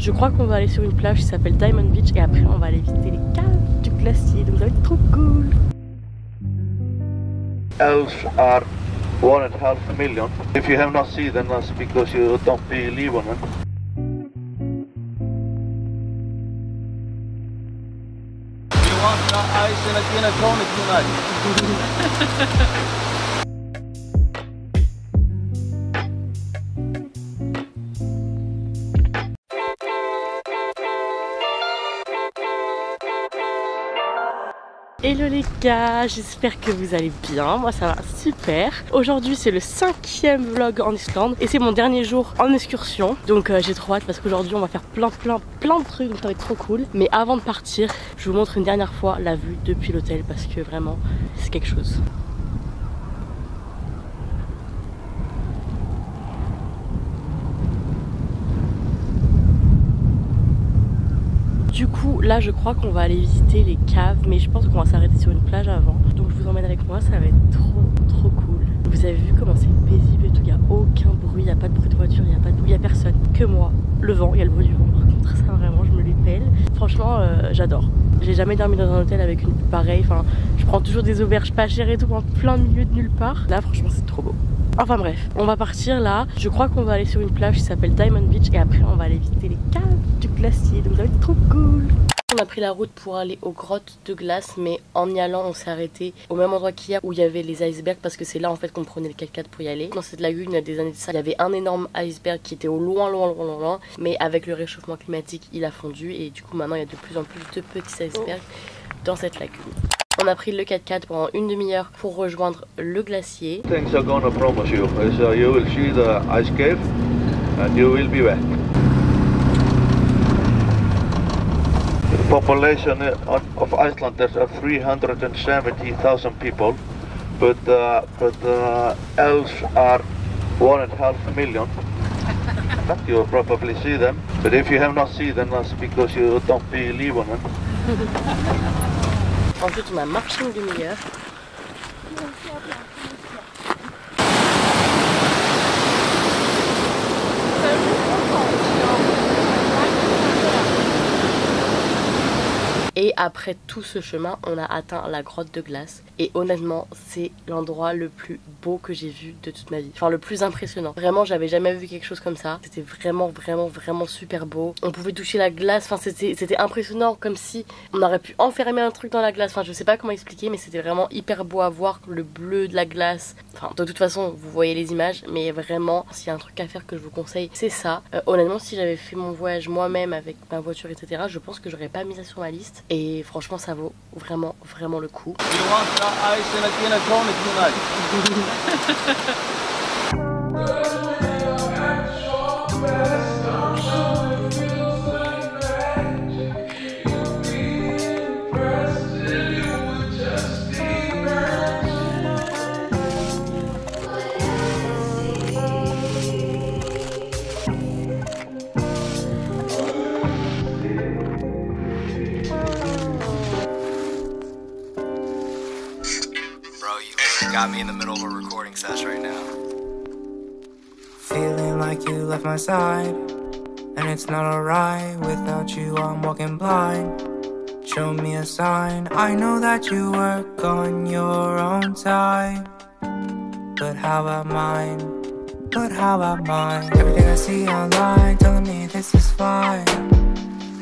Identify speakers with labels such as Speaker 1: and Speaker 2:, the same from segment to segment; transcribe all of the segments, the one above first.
Speaker 1: Je crois qu'on va aller sur une plage qui s'appelle Diamond Beach et après on va aller visiter les caves du glacier, donc ça va être trop cool.
Speaker 2: Elves are 1.5 million. If you have not seen them, that's because you don't believe on them.
Speaker 3: You want ice and a gin and tonic tonight?
Speaker 1: Hello les gars, j'espère que vous allez bien, moi ça va super. Aujourd'hui c'est le 5e vlog en Islande et c'est mon dernier jour en excursion. Donc j'ai trop hâte parce qu'aujourd'hui on va faire plein de trucs, donc ça va être trop cool. Mais avant de partir, je vous montre une dernière fois la vue depuis l'hôtel parce que vraiment c'est quelque chose. Du coup là je crois qu'on va aller visiter les caves, mais je pense qu'on va s'arrêter sur une plage avant. Donc je vous emmène avec moi, ça va être trop cool. Vous avez vu comment c'est paisible et tout, il n'y a aucun bruit, il n'y a pas de bruit de voiture, il n'y a pas de bruit, il n'y a personne, que moi. Le vent, il y a le bruit du vent par contre, ça vraiment je me les pèle. Franchement j'adore. J'ai jamais dormi dans un hôtel avec une vue pareille, enfin je prends toujours des auberges pas chères et tout en plein milieu de nulle part. Là franchement c'est trop beau. Enfin bref, on va partir là. Je crois qu'on va aller sur une plage qui s'appelle Diamond Beach et après on va aller visiter les caves du glacier, donc ça va être trop cool. On a pris la route pour aller aux grottes de glace, mais en y allant on s'est arrêté au même endroit qu'hier où il y avait les icebergs parce que c'est là en fait qu'on prenait le 4x4 pour y aller. Dans cette lagune il y a des années de ça, il y avait un énorme iceberg qui était au loin, mais avec le réchauffement climatique il a fondu et du coup maintenant il y a de plus en plus de petits icebergs dans cette lagune. On a pris le 4x4 pendant une demi-heure pour rejoindre le glacier.
Speaker 2: Things are gonna promise you is you will see the ice cave and you will be wet. The population of Icelanders are 370,000 people, but elves are 1.5 million. You will probably see them, but if you have not seen them, that's because you don't believe on them.
Speaker 1: Ensuite on a marché une demi-heure. Et après tout ce chemin, on a atteint la grotte de glace. Et honnêtement, c'est l'endroit le plus beau que j'ai vu de toute ma vie. Enfin, le plus impressionnant. Vraiment, j'avais jamais vu quelque chose comme ça. C'était vraiment super beau. On pouvait toucher la glace. Enfin, c'était impressionnant, comme si on aurait pu enfermer un truc dans la glace. Enfin, je sais pas comment expliquer, mais c'était vraiment hyper beau à voir. Le bleu de la glace. Enfin, de toute façon, vous voyez les images. Mais vraiment, s'il y a un truc à faire que je vous conseille, c'est ça. Honnêtement, si j'avais fait mon voyage moi-même avec ma voiture, etc., je pense que j'aurais pas mis ça sur ma liste. Et franchement ça vaut vraiment le coup.
Speaker 3: You want ice and a gin and tonic tonight? Got me in the middle of a recording session right now.
Speaker 4: Feeling like you left my side, and it's not alright. Without you I'm walking blind. Show me a sign. I know that you work on your own time, but how about mine? Everything I see online telling me this is fine.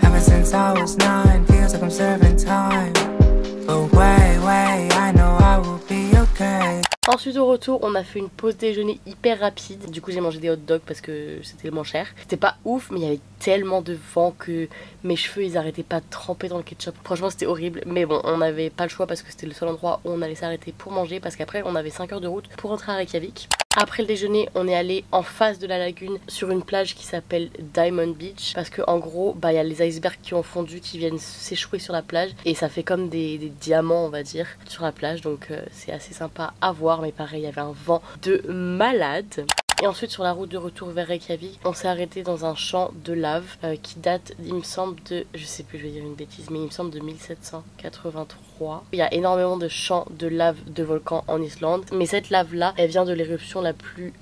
Speaker 4: Ever since I was 9, feels like I'm serving time. But wait, I know I will be okay.
Speaker 1: Ensuite au retour on a fait une pause déjeuner hyper rapide. Du coup j'ai mangé des hot dogs parce que c'était le moins cher. C'était pas ouf mais il y avait tellement de vent que mes cheveux ils arrêtaient pas de tremper dans le ketchup. Franchement c'était horrible, mais bon on n'avait pas le choix parce que c'était le seul endroit où on allait s'arrêter pour manger, parce qu'après on avait 5 heures de route pour rentrer à Reykjavik. Après le déjeuner on est allé en face de la lagune sur une plage qui s'appelle Diamond Beach, parce que en gros bah il y a les icebergs qui ont fondu, qui viennent s'échouer sur la plage et ça fait comme des diamants on va dire sur la plage, donc c'est assez sympa à voir, mais pareil il y avait un vent de malade. Et ensuite sur la route de retour vers Reykjavik, on s'est arrêté dans un champ de lave qui date, il me semble de, je sais plus, je vais dire une bêtise, mais il me semble de 1783. 1983. Il y a énormément de champs de lave de volcans en Islande, mais cette lave là elle vient de l'éruption la plus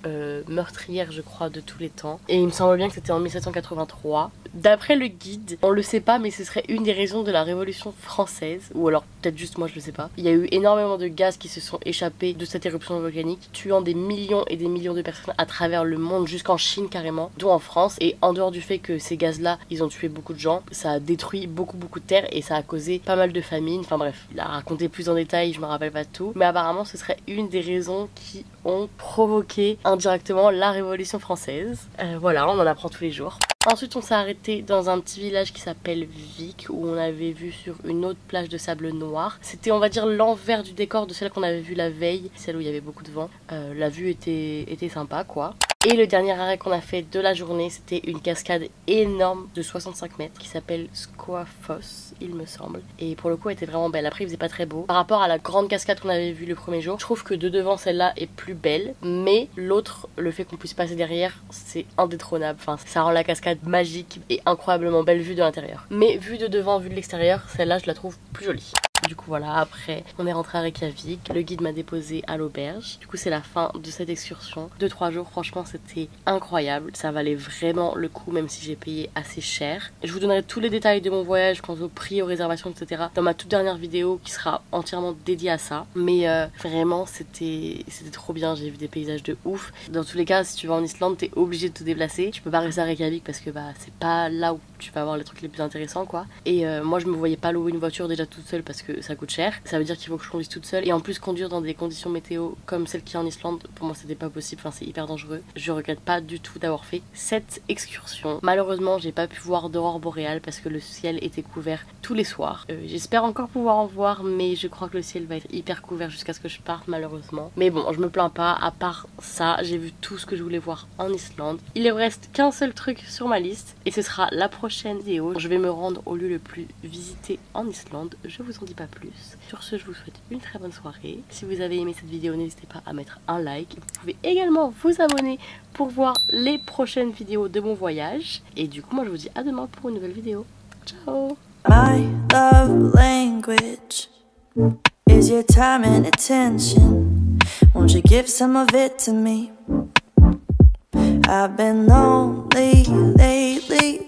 Speaker 1: meurtrière je crois de tous les temps, et il me semble bien que c'était en 1783. D'après le guide, on le sait pas mais ce serait une des raisons de la révolution française, ou alors peut-être juste moi je le sais pas. Il y a eu énormément de gaz qui se sont échappés de cette éruption volcanique, tuant des millions et des millions de personnes à travers le monde, jusqu'en Chine carrément, dont en France. Et en dehors du fait que ces gaz là ils ont tué beaucoup de gens, ça a détruit beaucoup de terre et ça a causé pas mal de famine. Enfin bref, il a raconté plus en détail, je me rappelle pas tout, mais apparemment ce serait une des raisons qui ont provoqué indirectement la révolution française. Voilà, on en apprend tous les jours. Ensuite on s'est arrêté dans un petit village qui s'appelle Vik, où on avait vu sur une autre plage de sable noir. C'était on va dire l'envers du décor de celle qu'on avait vue la veille, celle où il y avait beaucoup de vent. La vue était sympa quoi. Et le dernier arrêt qu'on a fait de la journée, c'était une cascade énorme de 65 mètres qui s'appelle Skoafoss, il me semble. Et pour le coup, elle était vraiment belle. Après, il faisait pas très beau. Par rapport à la grande cascade qu'on avait vue le premier jour, je trouve que de devant, celle-là est plus belle. Mais l'autre, le fait qu'on puisse passer derrière, c'est indétrônable. Enfin, ça rend la cascade magique et incroyablement belle vue de l'intérieur. Mais vue de devant, vue de l'extérieur, celle-là, je la trouve plus jolie. Du coup voilà, après on est rentré à Reykjavik, le guide m'a déposé à l'auberge. Du coup c'est la fin de cette excursion de 3 jours, franchement c'était incroyable, ça valait vraiment le coup même si j'ai payé assez cher. Je vous donnerai tous les détails de mon voyage quant au prix, aux réservations etc. dans ma toute dernière vidéo qui sera entièrement dédiée à ça. Mais vraiment c'était trop bien, j'ai vu des paysages de ouf. Dans tous les cas si tu vas en Islande t'es obligé de te déplacer, tu peux pas rester à Reykjavik parce que bah c'est pas là où tu vas avoir les trucs les plus intéressants quoi. Et moi je me voyais pas louer une voiture déjà toute seule parce que ça coûte cher, ça veut dire qu'il faut que je conduise toute seule, et en plus conduire dans des conditions météo comme celle qui est en Islande, pour moi c'était pas possible, enfin c'est hyper dangereux. Je regrette pas du tout d'avoir fait cette excursion. Malheureusement j'ai pas pu voir d'aurore boréale parce que le ciel était couvert tous les soirs. J'espère encore pouvoir en voir, mais je crois que le ciel va être hyper couvert jusqu'à ce que je parte malheureusement. Mais bon, je me plains pas, à part ça j'ai vu tout ce que je voulais voir en Islande. Il ne reste qu'un seul truc sur ma liste et ce sera la prochaine vidéo. Je vais me rendre au lieu le plus visité en Islande, je vous en dis pas plus. Sur ce, je vous souhaite une très bonne soirée. Si vous avez aimé cette vidéo, n'hésitez pas à mettre un like. Vous pouvez également vous abonner pour voir les prochaines vidéos de mon voyage. Et du coup, moi je vous dis à demain pour une nouvelle vidéo. Ciao!
Speaker 5: My love language is your time and attention. Won't you give some of it to me? I've been lonely lately.